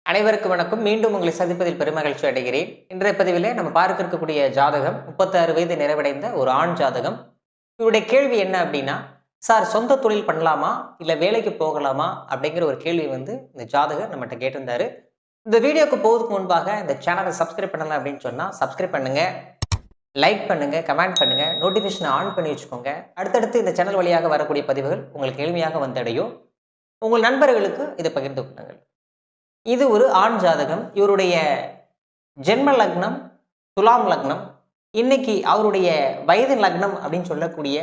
அனைவருக்கும் வணக்கம். மீண்டும் உங்களை சந்திப்பதில் பெருமகிழ்ச்சி அடைகிறேன். இன்றைய பதிவிலே நம்ம பார்க்க இருக்கக்கூடிய ஜாதகம் 36 வயது நிறைவடைந்த ஒரு ஆண் ஜாதகம். இவருடைய கேள்வி என்ன அப்படின்னா, சார் சொந்த தொழில் பண்ணலாமா இல்லை வேலைக்கு போகலாமா அப்படிங்கிற ஒரு கேள்வி இந்த ஜாதகர் நம்மகிட்ட கேட்டிருந்தாரு. இந்த வீடியோக்கு போவதுக்கு முன்பாக இந்த சேனலை சப்ஸ்கிரைப் பண்ணலாம் அப்படின்னு சொன்னால் சப்ஸ்கிரைப் பண்ணுங்க, லைக் பண்ணுங்க, கமெண்ட் பண்ணுங்க, நோட்டிஃபிகேஷனை ஆன் பண்ணி வச்சுக்கோங்க. அடுத்தடுத்து இந்த சேனல் வழியாக வரக்கூடிய பதிவுகள் உங்களுக்கு எளிமையாக வந்தடையும். உங்கள் நண்பர்களுக்கு இதை பகிர்ந்து கொள்ளுங்கள். இது ஒரு ஆண் ஜாதகம். இவருடைய ஜென்ம லக்னம் துலாம் லக்னம். இன்னைக்கு அவருடைய வயது லக்னம் அப்படின்னு சொல்லக்கூடிய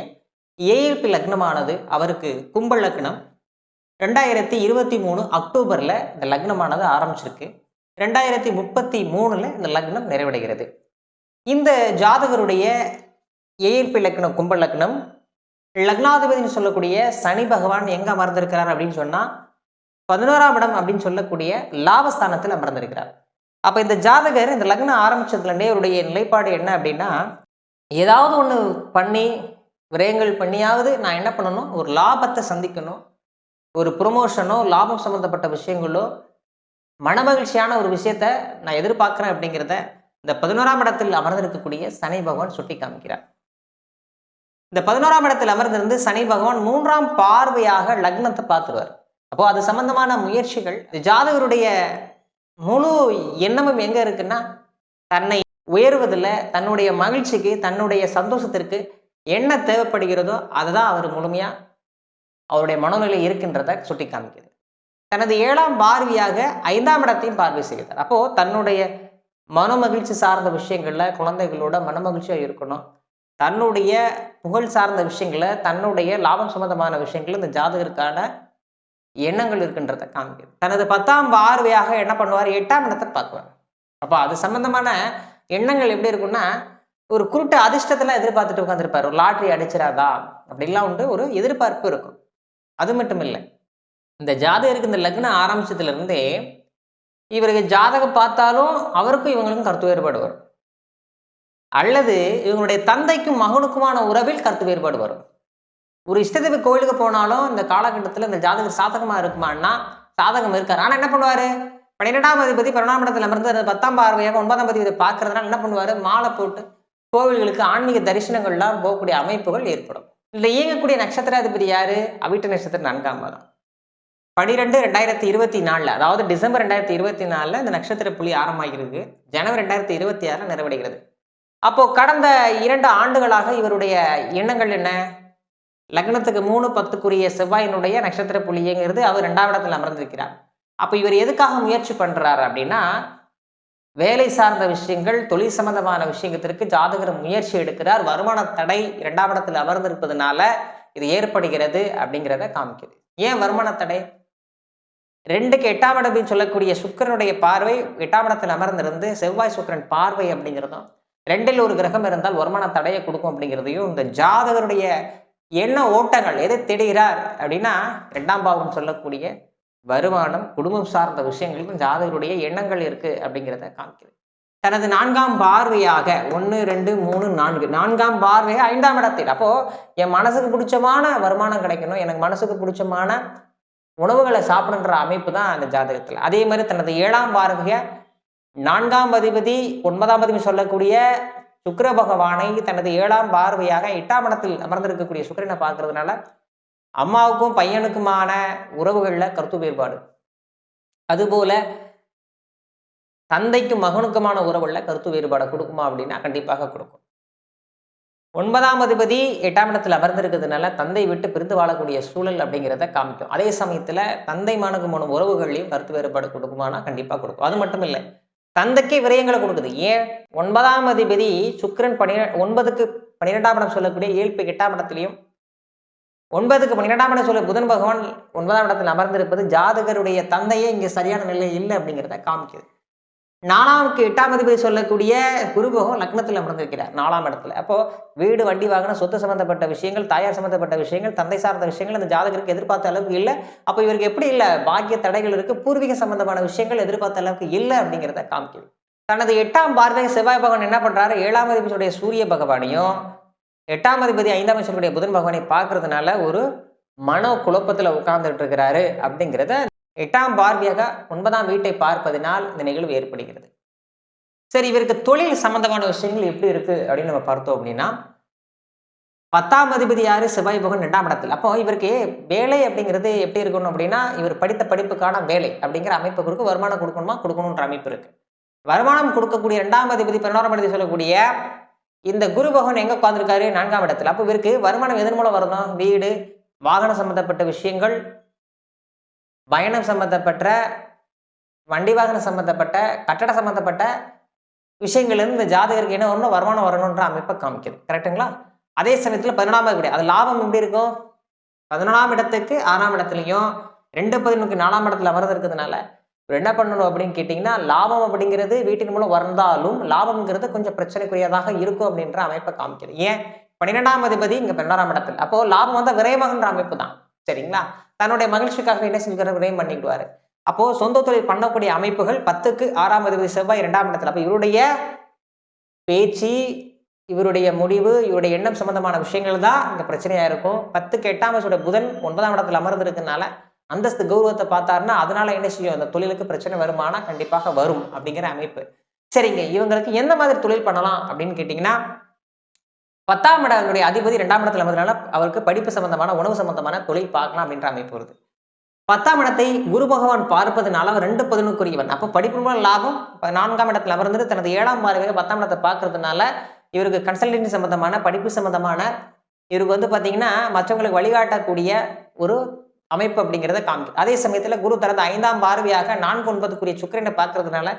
ஏஎல்பி லக்னமானது அவருக்கு கும்ப லக்னம். 2023 அக்டோபரில் இந்த லக்னமானது ஆரம்பிச்சிருக்கு. 2033 இந்த லக்னம் நிறைவடைகிறது. இந்த ஜாதகருடைய ஏஎல்பி லக்னம் கும்ப லக்னம். லக்னாதிபதினு சொல்லக்கூடிய சனி பகவான் எங்கே அமர்ந்திருக்கிறார் அப்படின்னு சொன்னால் 11ஆம் இடம் அப்படின்னு சொல்லக்கூடிய லாபஸ்தானத்தில் அமர்ந்திருக்கிறார். அப்போ இந்த ஜாதகர் இந்த லக்னம் ஆரம்பிச்சதுலேருந்தே அவருடைய நிலைப்பாடு என்ன அப்படின்னா, ஏதாவது ஒன்று பண்ணி விரயங்கள் பண்ணியாவது நான் என்ன பண்ணணும், ஒரு லாபத்தை சந்திக்கணும், ஒரு ப்ரொமோஷனோ லாபம் சம்மந்தப்பட்ட விஷயங்களோ மனமகிழ்ச்சியான ஒரு விஷயத்த நான் எதிர்பார்க்குறேன் அப்படிங்கிறத இந்த 11ஆம் இடத்தில் அமர்ந்திருக்கக்கூடிய சனி பகவான் சுட்டி காமிக்கிறார். இந்த 11ஆம் இடத்தில் அமர்ந்திருந்து சனி பகவான் 3ஆம் பார்வையாக லக்னத்தை பார்த்துருவார். அப்போ அது சம்பந்தமான முயற்சிகள், ஜாதகருடைய முழு எண்ணமும் எங்க இருக்குன்னா, தன்னை உயர்வதில் தன்னுடைய மகிழ்ச்சிக்கு தன்னுடைய சந்தோஷத்திற்கு என்ன தேவைப்படுகிறதோ அதை தான் அவர் முழுமையா அவருடைய மனநிலை இருக்கின்றதை சுட்டி காமிக்கிறது. தனது 7ஆம் பார்வையாக 5ஆம் இடத்தையும் பார்வை செய்கிறார். அப்போ தன்னுடைய மனமகிழ்ச்சி சார்ந்த விஷயங்கள்ல குழந்தைகளோட மனமகிழ்ச்சியாக இருக்கணும், தன்னுடைய புகழ் சார்ந்த விஷயங்களை தன்னுடைய லாபம் சம்பந்தமான விஷயங்கள் இந்த ஜாதகருக்கான எண்ணங்கள் இருக்கின்றதை காமிக்குது. தனது 10ஆம் பார்வையாக என்ன பண்ணுவார், 8ஆம் இடத்தை பார்க்குவார். அப்போ அது சம்பந்தமான எண்ணங்கள் எப்படி இருக்குன்னா, ஒரு குருட்டு அதிர்ஷ்டத்தெல்லாம் எதிர்பார்த்துட்டு உட்காந்துருப்பார். ஒரு லாட்ரி அடிச்சிடாதா அப்படிலாம் ஒரு எதிர்பார்ப்பு இருக்கும். அது மட்டும் இல்லை, இந்த ஜாதகருக்கு இந்த லக்னம் ஆரம்பிச்சதுல இருந்தே இவருக்கு ஜாதகம் பார்த்தாலும் அவருக்கும் இவங்களுக்கும் கருத்து வேறுபாடு வரும், அல்லது இவங்களுடைய தந்தைக்கும் மகனுக்குமான உறவில் கருத்து வேறுபாடு வரும். ஒரு இஷ்டதெய்வ கோயிலுக்கு போனாலும் இந்த காலகட்டத்தில் இந்த ஜாதகர் சாதகமாக இருக்குமான்னா சாதகம் இருக்காரு. ஆனால் என்ன பண்ணுவார், 12ஆம் அதிபதி 11ஆம் இடத்துல அமர்ந்து 10ஆம் பார்வையாக 9ஆம் அதிபதி பார்க்கறதுனால என்ன பண்ணுவார், மாலை போட்டு கோவில்களுக்கு ஆன்மீக தரிசனங்கள்லாம் போகக்கூடிய அமைப்புகள் ஏற்படும். இதில் இயங்கக்கூடிய நட்சத்திராதிபதி யாரு, அவிட்ட நட்சத்திரம் 4ஆம் பாதம். 12/2024 அதாவது டிசம்பர் 2024 இந்த நட்சத்திர புள்ளி ஆரம்பமாகிறது. ஜனவரி 2026 நிறைவடைகிறது. அப்போ கடந்த 2 ஆண்டுகளாக இவருடைய எண்ணங்கள் என்ன, லக்னத்துக்கு 3-10க்குரிய செவ்வாயினுடைய நட்சத்திர புள்ளிங்கிறது அவர் 2ஆம் இடத்துல அமர்ந்திருக்கிறார். அப்போ இவர் எதுக்காக முயற்சி பண்றாரு அப்படின்னா, வேலை சார்ந்த விஷயங்கள் தொழில் சம்பந்தமான விஷயத்திற்கு ஜாதகர் முயற்சி எடுக்கிறார். வருமான தடை 2ஆம் இடத்துல அமர்ந்திருப்பதனால இது ஏற்படுகிறது அப்படிங்கிறத காமிக்குது. ஏன் வருமான தடை, 2க்கு 8ஆம் இடம் அப்படின்னு சொல்லக்கூடிய சுக்கிரனுடைய பார்வை 8ஆம் இடத்துல அமர்ந்திருந்து செவ்வாய் சுக்கிரன் பார்வை அப்படிங்கிறதும் 2ல் ஒரு கிரகம் இருந்தால் வருமான தடையை கொடுக்கும் அப்படிங்கிறதையும் இந்த ஜாதகருடைய என்ன ஓட்டங்கள் எதை தேடுகிறார் அப்படின்னா, 2ஆம் பாவம் சொல்லக்கூடிய வருமானம் குடும்பம் சார்ந்த விஷயங்களுக்கும் ஜாதகருடைய எண்ணங்கள் இருக்கு அப்படிங்கிறத காமிக்குது. தனது 4ஆம் பார்வையாக 1, 2, 3, 4 4ஆம் பார்வையாக 5ஆம் இடத்தில், அப்போ என் மனசுக்கு பிடிச்சமான வருமானம் கிடைக்கணும், எனக்கு மனசுக்கு பிடிச்சமான உணவுகளை சாப்பிடுன்ற அமைப்பு தான் அந்த ஜாதகத்தில். அதே மாதிரி தனது 7ஆம் பார்வையாக 4ஆம் அதிபதி 9ஆம் அதிபதி சொல்லக்கூடிய சுக்கிர பகவானை தனது 7ஆம் பார்வையாக 8ஆம் இடத்தில் அமர்ந்திருக்கக்கூடிய சுக்கிரனை பார்க்கறதுனால அம்மாவுக்கும் பையனுக்குமான உறவுகளில் கருத்து வேறுபாடு, அதுபோல தந்தைக்கும் மகனுக்குமான உறவுகளில் கருத்து வேறுபாடை கொடுக்குமா அப்படின்னா கண்டிப்பாக கொடுக்கும். 9ஆம் அதிபதி 8ஆம் இடத்தில் அமர்ந்திருக்கிறதுனால தந்தை விட்டு பிரிந்து வாழக்கூடிய சூழல் அப்படிங்கிறத காமிக்கும். அதே சமயத்தில் தந்தை மகனுக்குமான உறவுகளையும் கருத்து வேறுபாடு கொடுக்குமானா கண்டிப்பாக கொடுக்கும். அது மட்டும் இல்லை, தந்தைக்கே விரயங்களை கொடுக்குது. ஏன், 9ஆம் அதிபதி சுக்கிரன் 9க்கு 12ஆம் இடம் சொல்லக்கூடிய ஏழ்பு 8ஆம் இடத்துலையும் 9க்கு 12ஆம் இடம் சொல்ல புதன் பகவான் 9ஆம் இடத்தில் அமர்ந்திருப்பது ஜாதகருடைய தந்தையே இங்கே சரியான நிலை இல்லை அப்படிங்கிறத காமிக்குது. 4க்கு 8ஆம் அதிபதி சொல்லக்கூடிய குரு பகவான் லக்னத்தில் அமர்ந்திருக்கிறார் 4ஆம் இடத்துல. அப்போ வீடு வண்டி வாகனம் சொத்து சம்பந்தப்பட்ட விஷயங்கள் தாயார் சம்பந்தப்பட்ட விஷயங்கள் தந்தை சார்ந்த விஷயங்கள் அந்த ஜாதகருக்கு எதிர்பார்த்த அளவுக்கு இல்லை. அப்போ இவருக்கு எப்படி இல்லை, பாக்கிய தடைகள் இருக்கு, பூர்வீக சம்பந்தமான விஷயங்கள் எதிர்பார்த்த அளவுக்கு இல்லை அப்படிங்கிறத காமிக்குது. தனது 8ஆம் பார்வை செவ்வாய் பகவான் என்ன பண்றாரு, 7ஆம் அதிபதியுடைய சூரிய பகவானையும் 8ஆம் அதிபதி 5ஆம் அதிபதியுடைய புதன் பகவானை பார்க்கறதுனால ஒரு மன குழப்பத்தில் உட்கார்ந்துட்டு இருக்கிறாரு அப்படிங்கிறத 8ஆம் பார்வையாக 9ஆம் வீட்டை பார்ப்பதினால் இந்த நிகழ்வு ஏற்படுகிறது. சரி, இவருக்கு தொழில் சம்பந்தமான விஷயங்கள் எப்படி இருக்கு அப்படின்னு நம்ம பார்த்தோம் அப்படின்னா, 10ஆம் அதிபதி யாரு? செவ்வாய் பகவான் 2ஆம் இடத்தில். அப்போ இவருக்கு வேலை அப்படிங்கிறது எப்படி இருக்கணும் அப்படின்னா, இவர் படித்த படிப்புக்கான வேலை அப்படிங்கிற அமைப்பு கொடுக்கும். வருமானம் கொடுக்கணுமா? கொடுக்கணுன்ற அமைப்பு இருக்கு. வருமானம் கொடுக்கக்கூடிய 2ஆம் அதிபதி 11ஆம் அதிபதி சொல்லக்கூடிய இந்த குரு பகவான் எங்க உட்கார்ந்திருக்காரு? 4ஆம் இடத்துல. அப்போ இவருக்கு வருமானம் எதன் மூலம் வரணும்? வீடு, வாகனம் சம்பந்தப்பட்ட விஷயங்கள், பயணம் சம்பந்தப்பட்ட, வண்டி வாகனம் சம்பந்தப்பட்ட, கட்டட சம்பந்தப்பட்ட விஷயங்கள்ல இருந்து இந்த ஜாதகருக்கு என்ன வரணும்? வருமானம் வரணுன்ற அமைப்பை காமிக்குது. கரெக்டுங்களா? அதே சமயத்துல 11ஆம் வீடு, அது லாபம் எப்படி இருக்கும்? 11ஆம் இடத்துக்கு 6ஆம் இடத்துலையும் 2 4ஆம் இடத்துல அமர்ந்து இருக்கிறதுனால இவர் என்ன பண்ணணும் அப்படின்னு கேட்டீங்கன்னா, லாபம் அப்படிங்கிறது வீட்டின் மூலம் வந்தாலும் லாபம்ங்கிறது கொஞ்சம் பிரச்சனைக்குரியதாக இருக்கும் அப்படின்ற அமைப்பை காமிக்குது. ஏன்? 12ஆம் அதிபதி இங்க 12ஆம் இடத்துல. அப்போ லாபம் வந்தா விரயமாகன்ற அமைப்பு தான். சரிங்களா? தன்னுடைய மகிழ்ச்சிக்காக என்ன செஞ்சுக்கிறார்? விரயம் பண்ணிடுவாரு. அப்போ சொந்த தொழில் பண்ணக்கூடிய அமைப்புகள் 10க்கு 6ஆம் அதிபதி செவ்வாய் 2ஆம் இடத்துல. அப்போ இவருடைய பேச்சு, இவருடைய முடிவு, இவருடைய எண்ணம் சம்பந்தமான விஷயங்கள் தான் இங்க பிரச்சனையா இருக்கும். 10க்கு 8ஆம் இடத்துல புதன் 9ஆம் இடத்துல அமர்ந்து இருக்கனால அந்தஸ்து கௌரவத்தை பார்த்தாருன்னா அதனால என்ன செய்யும்? அந்த தொழிலுக்கு பிரச்சனை வருமானா கண்டிப்பாக வரும் அப்படிங்கிற அமைப்பு. சரிங்க, இவங்களுக்கு எந்த மாதிரி தொழில் பண்ணலாம் அப்படின்னு கேட்டீங்கன்னா, 10ஆம் இடங்களுடைய அதிபதி 2ஆம் இடத்துல அமர்ந்தனால அவருக்கு படிப்பு சம்பந்தமான, உணவு சம்பந்தமான தொழில் பார்க்கலாம் அப்படின்ற அமைப்பு வருது. 10ஆம் இடத்தை குரு பகவான் பார்ப்பதனால அவர் 2 அப்போ படிப்பு மூலம் லாபம். 4ஆம் இடத்துல அமர்ந்து தனது 7ஆம் பார்வையாக 10ஆம் இடத்தை பார்க்கறதுனால இவருக்கு கன்சல்டன்சி சம்பந்தமான, படிப்பு சம்பந்தமான, இவருக்கு வந்து பார்த்தீங்கன்னா மற்றவங்களுக்கு வழிகாட்டக்கூடிய ஒரு அமைப்பு அப்படிங்கிறத காமிக்கும். அதே சமயத்தில் குரு தனது 5ஆம் பார்வையாக 4, 9 சுக்கிரனை பார்க்கறதுனால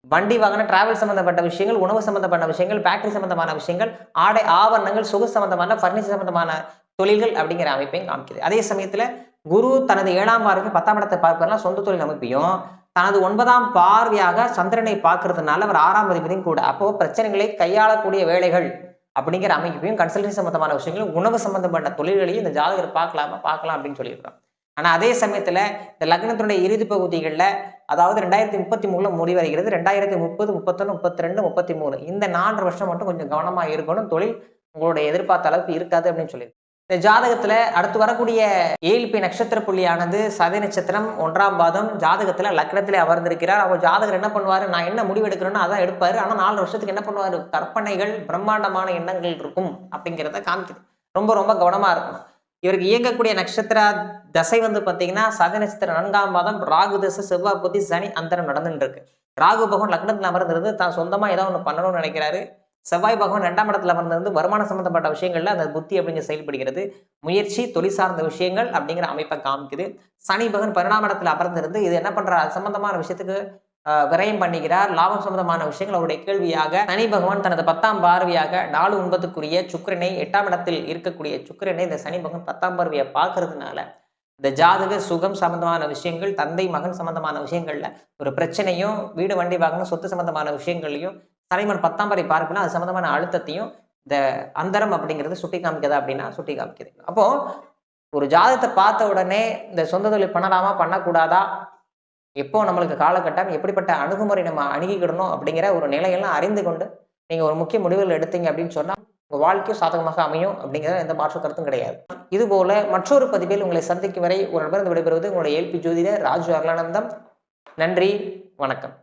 வண்டி வாகன, டிராவல் சம்பந்தப்பட்ட விஷயங்கள், உணவு சம்பந்தப்பட்ட விஷயங்கள், ஃபேக்டரி சம்பந்தமான விஷயங்கள், ஆடை ஆவரணங்கள், சொகு சம்பந்தமான, பர்னிச்சர் சம்பந்தமான தொழில்கள் அப்படிங்கிற அமைப்பையும் காமிக்குது. அதே சமயத்தில் குரு தனது 7ஆம் பார்வைக்கு 10ஆம் இடத்தை பார்ப்பதனால சொந்த தொழில் அமைப்பையும், தனது 9ஆம் பார்வையாக சந்திரனை பார்க்கறதுனால அவர் 6ஆம் அதிபதியும் கூட. அப்போ பிரச்சனைகளை கையாளக்கூடிய வேலைகள் அப்படிங்கிற அமைப்பையும், கன்சல்டன்சி சம்பந்தமான விஷயங்கள், உணவு சம்பந்தப்பட்ட தொழில்களையும் இந்த ஜாதகர் பார்க்கலாம் அப்படின்னு சொல்லியிருக்கிறோம். ஆனா அதே சமயத்துல இந்த லக்னத்தினுடைய இறுதி பகுதிகளில், அதாவது 2033 முடிவடைகிறது. 2030, 31, 32, 33 இந்த 4 வருஷம் மட்டும் கொஞ்சம் கவனமா இருக்கணும். தொழில் உங்களுடைய எதிர்பார்த்த அளவுக்கு இருக்காது அப்படின்னு சொல்லி இந்த ஜாதகத்துல அடுத்து வரக்கூடிய 7 நட்சத்திர புள்ளியானது சதய நட்சத்திரம் 1ஆம் பாதம் ஜாதகத்துல லக்னத்திலே அமர்ந்திருக்கிறார். அவர் ஜாதகர் என்ன பண்ணுவாரு? நான் என்ன முடிவு எடுக்கிறேன்னு அதான் எடுப்பாரு. ஆனா 4 வருஷத்துக்கு என்ன பண்ணுவாரு? கற்பனைகள், பிரம்மாண்டமான எண்ணங்கள் இருக்கும் அப்படிங்கிறத காமிக்குது. ரொம்ப ரொம்ப கவனமா இருக்கணும். இவருக்கு இயங்கக்கூடிய நட்சத்திர தசை வந்து பார்த்தீங்கன்னா சதய நட்சத்திரம் 4ஆம் பாதம், ராகு தசை, செவ்வாய் புத்தி, சனி அந்தரம் நடந்துட்டு இருக்கு. ராகு பகவான் லக்னத்தில் அமர்ந்திருந்து தான் சொந்தமா ஏதாவது ஒன்று பண்ணணும்னு நினைக்கிறாரு. செவ்வாய் பகவான் 2ஆம் இடத்துல அமர்ந்திருந்து வருமான சம்பந்தப்பட்ட விஷயங்கள்ல அந்த புத்தி அப்படிங்கிற செயல்படுகிறது. முயற்சி, தொழில் சார்ந்த விஷயங்கள் அப்படிங்கிற அமைப்பை காமிக்குது. சனி பகவான் 12ஆம் இடத்துல அமர்ந்திருந்து இது என்ன பண்றாரு? அது சம்பந்தமான விஷயத்துக்கு விரயம் பண்ணுகிறார். லாபம் சம்பந்தமான விஷயங்கள் அவருடைய கேள்வியாக சனி பகவான் தனது 10ஆம் பார்வையாக 4, 9 சுக்கிரனை 8ஆம் இடத்தில் இருக்கக்கூடிய சுக்கிரனை இந்த சனி பகவான் 10ஆம் பார்வையை பார்க்கறதுனால இந்த ஜாதக சுகம் சம்பந்தமான விஷயங்கள், தந்தை மகன் சம்பந்தமான விஷயங்கள்ல ஒரு பிரச்சனையும், வீடு வண்டி வாகனம் சொத்து சம்பந்தமான விஷயங்களையும் சனிமன் 10ஆம் பார்வை பார்க்கணும். அது சம்பந்தமான அழுத்தத்தையும் இந்த அந்தரம் அப்படிங்கிறது சுட்டி காமிக்குதா அப்படின்னா சுட்டி காமிக்குது. அப்போ ஒரு ஜாதகத்தை பார்த்த உடனே இந்த சொந்த தொழில் பண்ணலாமா பண்ணக்கூடாதா, எப்போ நம்மளுக்கு காலகட்டம், எப்படிப்பட்ட அணுகுமுறை நம்ம அணுகிக்கிடணும் அப்படிங்கிற ஒரு நிலையெல்லாம் அறிந்து கொண்டு நீங்கள் ஒரு முக்கிய முடிவுகள் எடுத்தீங்க அப்படின்னு சொன்னால் உங்கள் வாழ்க்கையும் சாதகமாக அமையும் அப்படிங்கிற எந்த மாற்று கருத்தும் கிடையாது. இதுபோல மற்றொரு பதிவில் உங்களை சந்திக்கும் வரை ஒரு நபர் விடைபெறுவது உங்களுடைய ஏல்பி ஜோதிடர் ராஜு அருளானந்தம். நன்றி, வணக்கம்.